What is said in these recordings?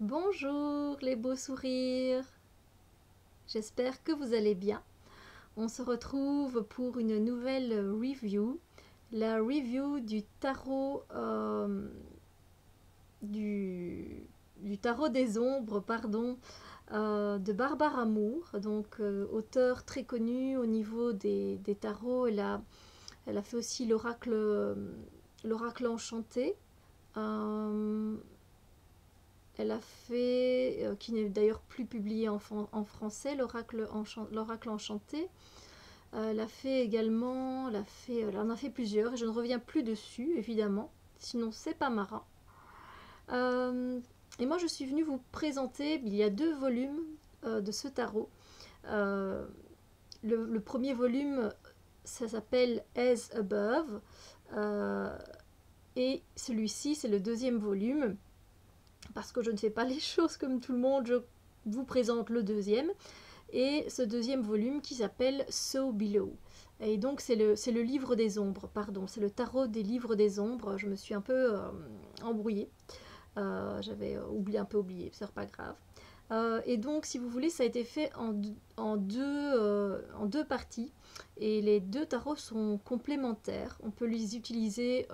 Bonjour les beaux sourires, j'espère que vous allez bien. On se retrouve pour une nouvelle review, la review du tarot du tarot des ombres, pardon, de Barbara Moore, donc auteure très connue au niveau des tarots. Elle a fait aussi l'oracle enchanté. Elle a fait, qui n'est d'ailleurs plus publié en français, l'oracle enchanté. Elle a fait également, elle en a fait plusieurs, et je ne reviens plus dessus, évidemment, sinon c'est pas marrant. Et moi je suis venue vous présenter, il y a 2 volumes de ce tarot. Le premier volume, ça s'appelle As Above, et celui-ci c'est le 2e volume. Parce que je ne fais pas les choses comme tout le monde, je vous présente le 2e. Et ce 2e volume qui s'appelle So Below. Et donc c'est le livre des ombres, pardon, c'est le tarot des livres des ombres. Je me suis un peu embrouillée. J'avais un peu oublié, c'est pas grave. Et donc, si vous voulez, ça a été fait en deux parties. Et les 2 tarots sont complémentaires. On peut les utiliser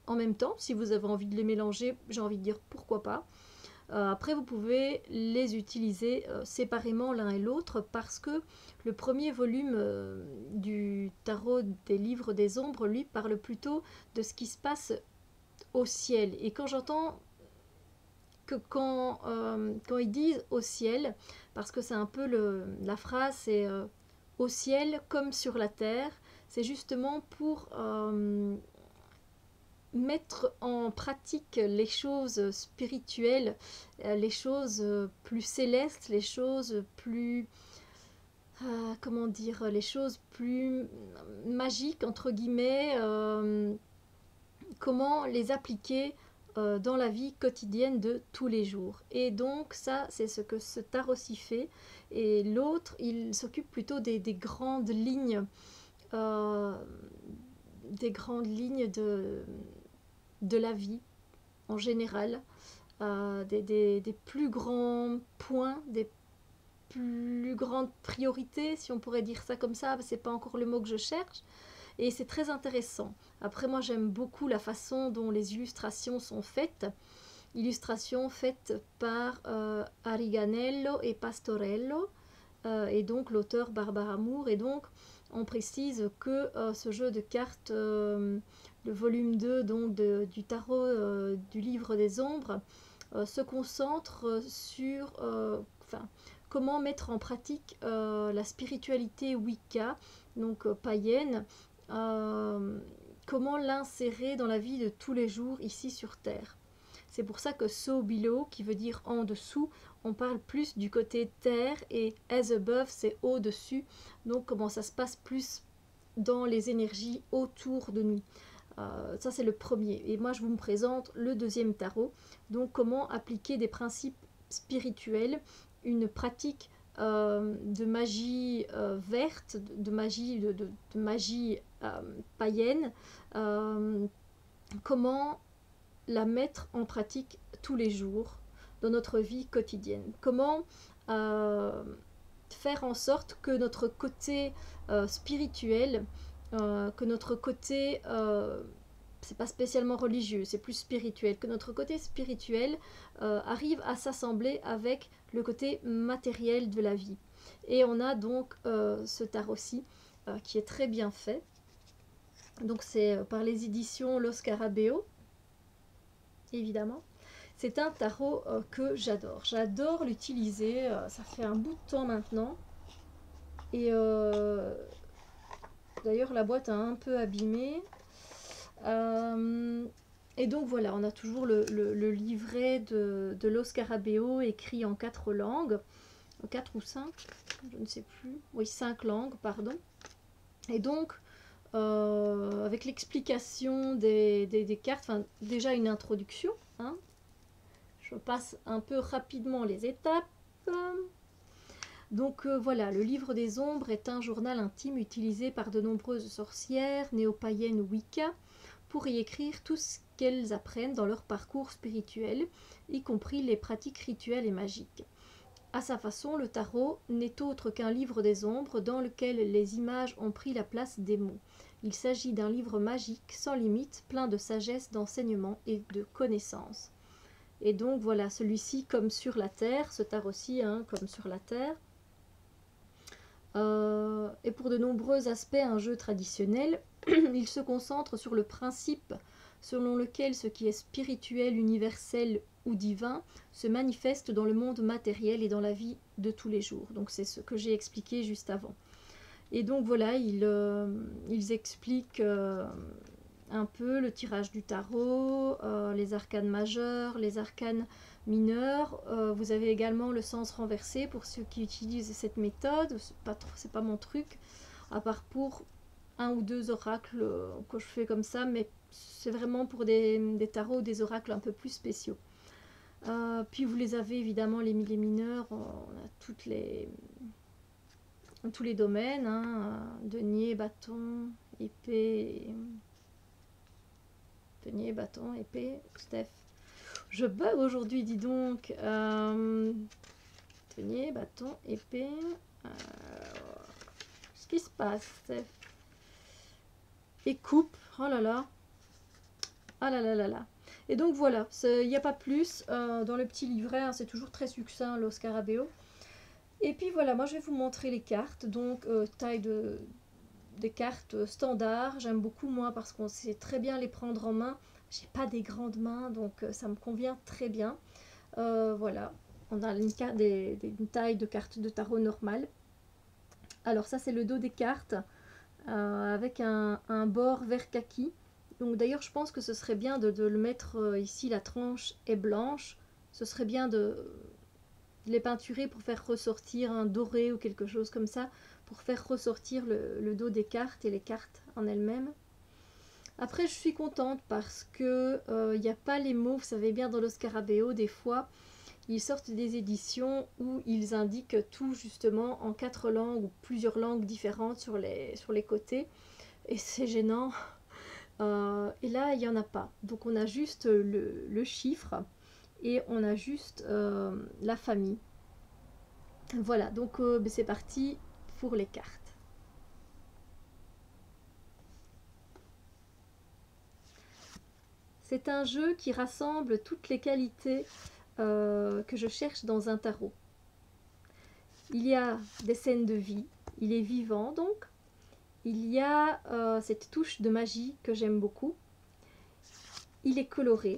en même temps. Si vous avez envie de les mélanger, j'ai envie de dire pourquoi pas. Après, vous pouvez les utiliser séparément l'un et l'autre parce que le premier volume du tarot des livres des ombres, lui, parle plutôt de ce qui se passe au ciel. Et quand j'entends que quand ils disent au ciel, parce que c'est un peu la phrase, c'est au ciel comme sur la terre, c'est justement pour mettre en pratique les choses spirituelles, les choses plus célestes, les choses plus, comment dire, les choses plus magiques, entre guillemets, comment les appliquer dans la vie quotidienne de tous les jours. Et donc ça, c'est ce que ce tarot-ci fait. Et l'autre, il s'occupe plutôt des grandes lignes, euh, de la vie en général, des plus grands points, des plus grandes priorités, si on pourrait dire ça comme ça, c'est pas encore le mot que je cherche, et c'est très intéressant. Après, moi j'aime beaucoup la façon dont les illustrations sont faites, illustrations faites par Ariganello et Pastorello, et donc l'auteur Barbara Moore, et donc on précise que ce jeu de cartes, le volume 2 donc du tarot du livre des ombres, se concentre sur comment mettre en pratique la spiritualité Wicca, donc païenne, comment l'insérer dans la vie de tous les jours ici sur Terre. C'est pour ça que So Below, qui veut dire en dessous, on parle plus du côté terre, et As Above, c'est au-dessus. Donc comment ça se passe plus dans les énergies autour de nous. Ça, c'est le premier. Et moi, je vous présente le 2e tarot. Donc comment appliquer des principes spirituels, une pratique de magie verte, de magie païenne. Comment la mettre en pratique tous les jours dans notre vie quotidienne. Comment faire en sorte que notre côté spirituel, que notre côté, c'est pas spécialement religieux, c'est plus spirituel, que notre côté spirituel arrive à s'assembler avec le côté matériel de la vie. Et on a donc ce tarot-ci qui est très bien fait. Donc c'est par les éditions Los Scarabeo, évidemment. C'est un tarot que j'adore. J'adore l'utiliser. Ça fait un bout de temps maintenant. Et d'ailleurs, la boîte a un peu abîmé. Et donc voilà, on a toujours le livret de Los Scarabeo écrit en 4 langues. 4 ou 5, je ne sais plus. Oui, 5 langues, pardon. Et donc, avec l'explication des cartes, enfin, déjà une introduction, hein. Je passe un peu rapidement les étapes. Donc voilà, le livre des ombres est un journal intime utilisé par de nombreuses sorcières, néo-païennes ou Wicca, pour y écrire tout ce qu'elles apprennent dans leur parcours spirituel, y compris les pratiques rituelles et magiques. À sa façon, le tarot n'est autre qu'un livre des ombres dans lequel les images ont pris la place des mots. Il s'agit d'un livre magique, sans limite, plein de sagesse, d'enseignement et de connaissances. Et donc voilà, celui-ci comme sur la terre, ce tarot-ci comme sur la terre, et pour de nombreux aspects un jeu traditionnel. Il se concentre sur le principe selon lequel ce qui est spirituel, universel ou divin se manifeste dans le monde matériel et dans la vie de tous les jours. Donc c'est ce que j'ai expliqué juste avant. Et donc voilà, ils expliquent un peu le tirage du tarot, les arcanes majeures, les arcanes mineurs. Vous avez également le sens renversé pour ceux qui utilisent cette méthode. C'est pas mon truc, à part pour un ou deux oracles que je fais comme ça, mais c'est vraiment pour des tarots ou des oracles un peu plus spéciaux. Puis vous les avez évidemment les mineurs, on a tous les domaines, denier, bâton, épée, denier, bâton, épée, Steph. Je bug aujourd'hui, dis donc. Denier, bâton, épée. Qu'est-ce qui se passe, Steph? Et coupe, oh là là. Ah là là là là. Et donc voilà, il n'y a pas plus dans le petit livret, c'est toujours très succinct, Los Scarabeo. Et puis voilà, moi je vais vous montrer les cartes, donc taille des cartes standards. J'aime beaucoup moi parce qu'on sait très bien les prendre en main. J'ai pas des grandes mains, donc ça me convient très bien. Voilà, on a une taille de carte de tarot normale. Alors ça c'est le dos des cartes avec un bord vert kaki. Donc d'ailleurs je pense que ce serait bien de le mettre ici, la tranche est blanche. Ce serait bien de les peinturer pour faire ressortir un doré ou quelque chose comme ça, pour faire ressortir le dos des cartes et les cartes en elles-mêmes. Après je suis contente parce que il n'y a pas les mots, vous savez bien dans le Scarabeo des fois ils sortent des éditions où ils indiquent tout justement en 4 langues ou plusieurs langues différentes sur les côtés et c'est gênant. Et là il n'y en a pas, donc on a juste le chiffre et on a juste la famille. Voilà, donc c'est parti pour les cartes. C'est un jeu qui rassemble toutes les qualités que je cherche dans un tarot. Il y a des scènes de vie, il est vivant donc. Il y a cette touche de magie que j'aime beaucoup. Il est coloré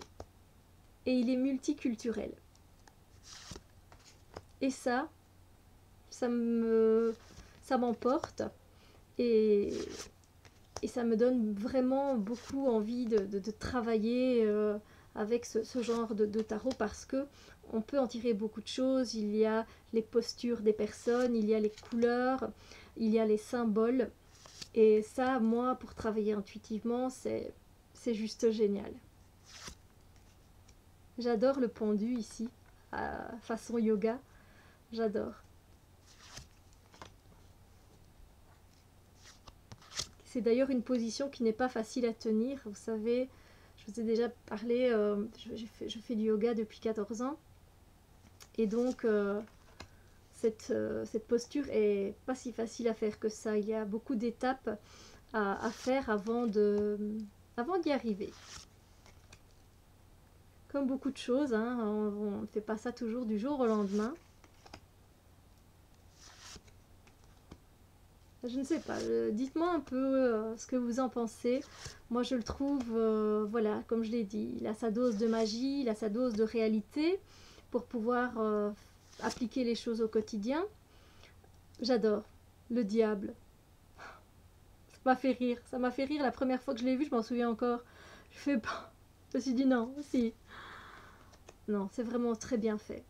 et il est multiculturel. Et ça m'emporte et ça me donne vraiment beaucoup envie de travailler avec ce genre de tarot parce que on peut en tirer beaucoup de choses. Il y a les postures des personnes, il y a les couleurs, il y a les symboles. Et ça, moi, pour travailler intuitivement, c'est juste génial. J'adore le pendu ici, façon yoga. J'adore. C'est d'ailleurs une position qui n'est pas facile à tenir. Vous savez, je vous ai déjà parlé, je fais du yoga depuis 14 ans. Et donc, cette posture est pas si facile à faire que ça. Il y a beaucoup d'étapes à faire avant d'y arriver. Comme beaucoup de choses, on ne fait pas ça toujours du jour au lendemain. Je ne sais pas, dites-moi un peu ce que vous en pensez. Moi je le trouve, voilà, comme je l'ai dit, il a sa dose de magie, il a sa dose de réalité pour pouvoir appliquer les choses au quotidien. J'adore, le diable. Ça m'a fait rire la première fois que je l'ai vu, je m'en souviens encore. Je me suis dit non, si. Non, c'est vraiment très bien fait.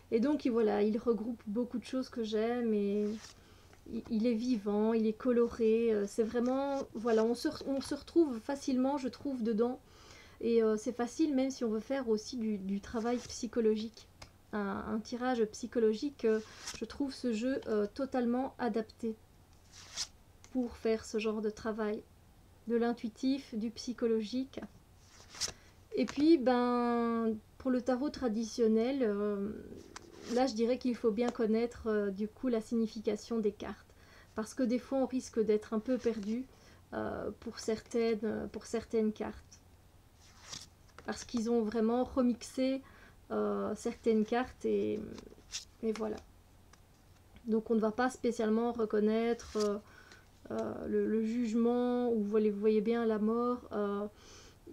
Et donc voilà, il regroupe beaucoup de choses que j'aime et il est vivant, il est coloré. C'est vraiment, voilà, on se retrouve facilement, je trouve, dedans. Et c'est facile même si on veut faire aussi du travail psychologique. un tirage psychologique, je trouve ce jeu totalement adapté pour faire ce genre de travail. De l'intuitif, du psychologique. Et puis, ben, pour le tarot traditionnel, là, je dirais qu'il faut bien connaître du coup la signification des cartes. Parce que des fois, on risque d'être un peu perdu pour certaines cartes. Parce qu'ils ont vraiment remixé certaines cartes et voilà. Donc, on ne va pas spécialement reconnaître le jugement, ou vous voyez bien la mort.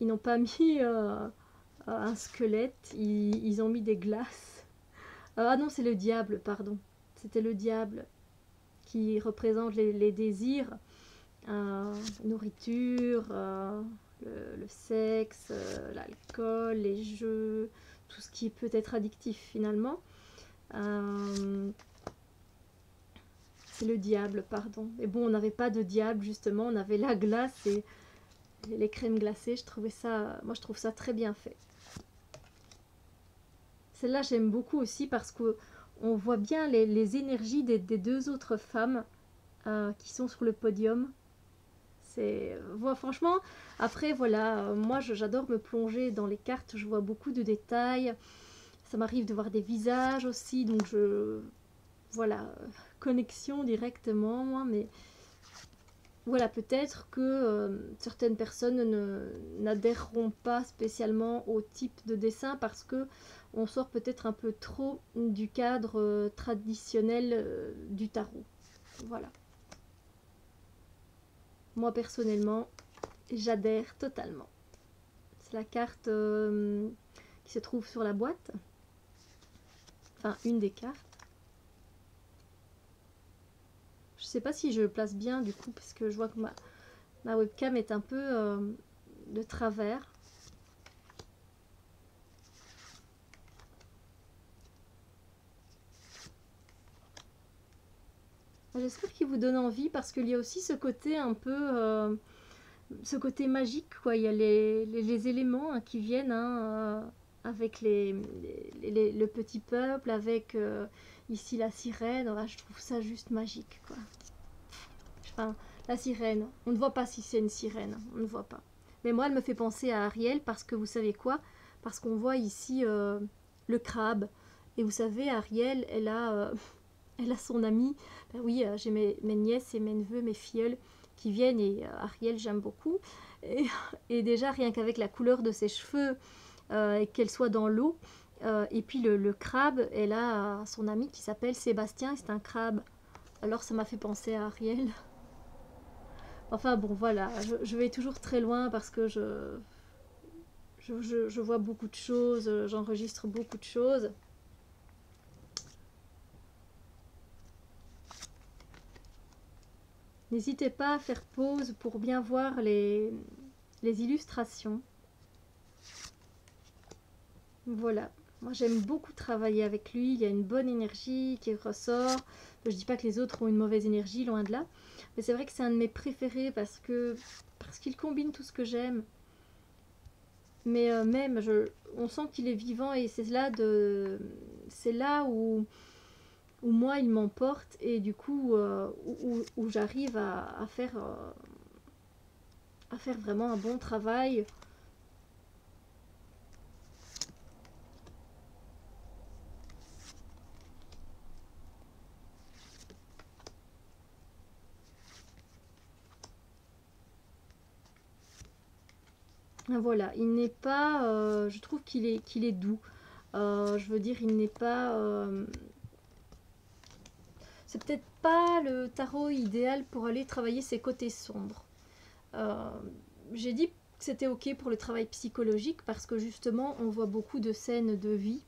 Ils n'ont pas mis un squelette, ils ont mis des glaces. Ah non, c'est le diable, pardon. C'était le diable qui représente les désirs, nourriture, le sexe, l'alcool, les jeux, tout ce qui peut être addictif finalement. C'est le diable, pardon. Et bon, on n'avait pas de diable justement, on avait la glace et les crèmes glacées. Moi je trouve ça très bien fait. Celle-là j'aime beaucoup aussi parce que on voit bien les énergies des deux autres femmes qui sont sur le podium. Franchement, après voilà, moi j'adore me plonger dans les cartes, je vois beaucoup de détails. Ça m'arrive de voir des visages aussi, donc voilà, connexion directement, moi, mais voilà, peut-être que certaines personnes n'adhéreront pas spécialement au type de dessin parce que on sort peut-être un peu trop du cadre traditionnel du tarot. Voilà. Moi personnellement, j'adhère totalement. C'est la carte qui se trouve sur la boîte. Enfin, une des cartes. Je sais pas si je place bien du coup parce que je vois que ma webcam est un peu de travers. J'espère qu'il vous donne envie parce qu'il y a aussi ce côté un peu ce côté magique, quoi. Il y a les éléments hein, qui viennent hein, avec le petit peuple, avec ici la sirène. Voilà, je trouve ça juste magique, quoi. Enfin, la sirène, on ne voit pas si c'est une sirène, on ne voit pas. Mais moi, elle me fait penser à Ariel parce que vous savez quoi? Parce qu'on voit ici le crabe. Et vous savez, Ariel, elle a son amie. Ben oui, j'ai mes nièces et mes neveux, mes filleuls qui viennent et Ariel, j'aime beaucoup. Et déjà, rien qu'avec la couleur de ses cheveux et qu'elle soit dans l'eau, et puis le crabe, elle a son ami qui s'appelle Sébastien, c'est un crabe. Alors ça m'a fait penser à Ariel. Enfin bon, voilà, je vais toujours très loin parce que je vois beaucoup de choses, j'enregistre beaucoup de choses. N'hésitez pas à faire pause pour bien voir les illustrations. Voilà, moi j'aime beaucoup travailler avec lui, il y a une bonne énergie qui ressort. Je dis pas que les autres ont une mauvaise énergie, loin de là. Mais c'est vrai que c'est un de mes préférés parce qu'il combine tout ce que j'aime. Mais même, on sent qu'il est vivant et c'est là où moi il m'emporte et du coup où j'arrive à faire vraiment un bon travail. Voilà, il n'est pas, je trouve qu'il est doux. Je veux dire, il n'est pas, c'est peut-être pas le tarot idéal pour aller travailler ses côtés sombres. Euh, j'ai dit que c'était ok pour le travail psychologique parce que justement on voit beaucoup de scènes de vie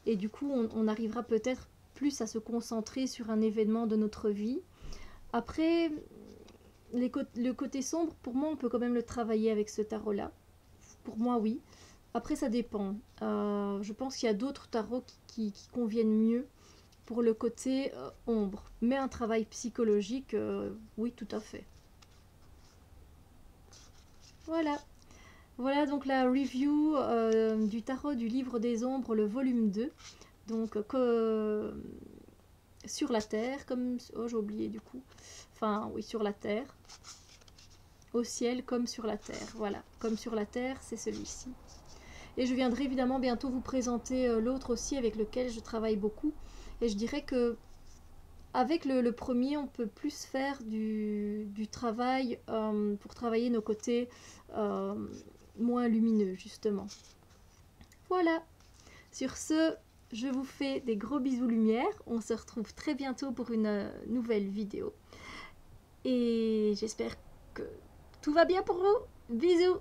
et du coup on arrivera peut-être plus à se concentrer sur un événement de notre vie. Après, le côté sombre, pour moi on peut quand même le travailler avec ce tarot-là. Pour moi oui. Après ça dépend. Je pense qu'il y a d'autres tarots qui conviennent mieux pour le côté ombre. Mais un travail psychologique, oui tout à fait. Voilà. Voilà donc la review du tarot du livre des ombres, le volume 2. Donc que sur la terre, comme... Oh, j'ai oublié du coup. Enfin, oui, sur la terre. Au ciel comme sur la terre. Voilà, comme sur la terre, c'est celui-ci. Et je viendrai évidemment bientôt vous présenter l'autre aussi avec lequel je travaille beaucoup. Et je dirais que avec le premier, on peut plus faire du travail pour travailler nos côtés moins lumineux, justement. Voilà. Sur ce, je vous fais des gros bisous lumière. On se retrouve très bientôt pour une nouvelle vidéo. Et j'espère que tout va bien pour vous. Bisous!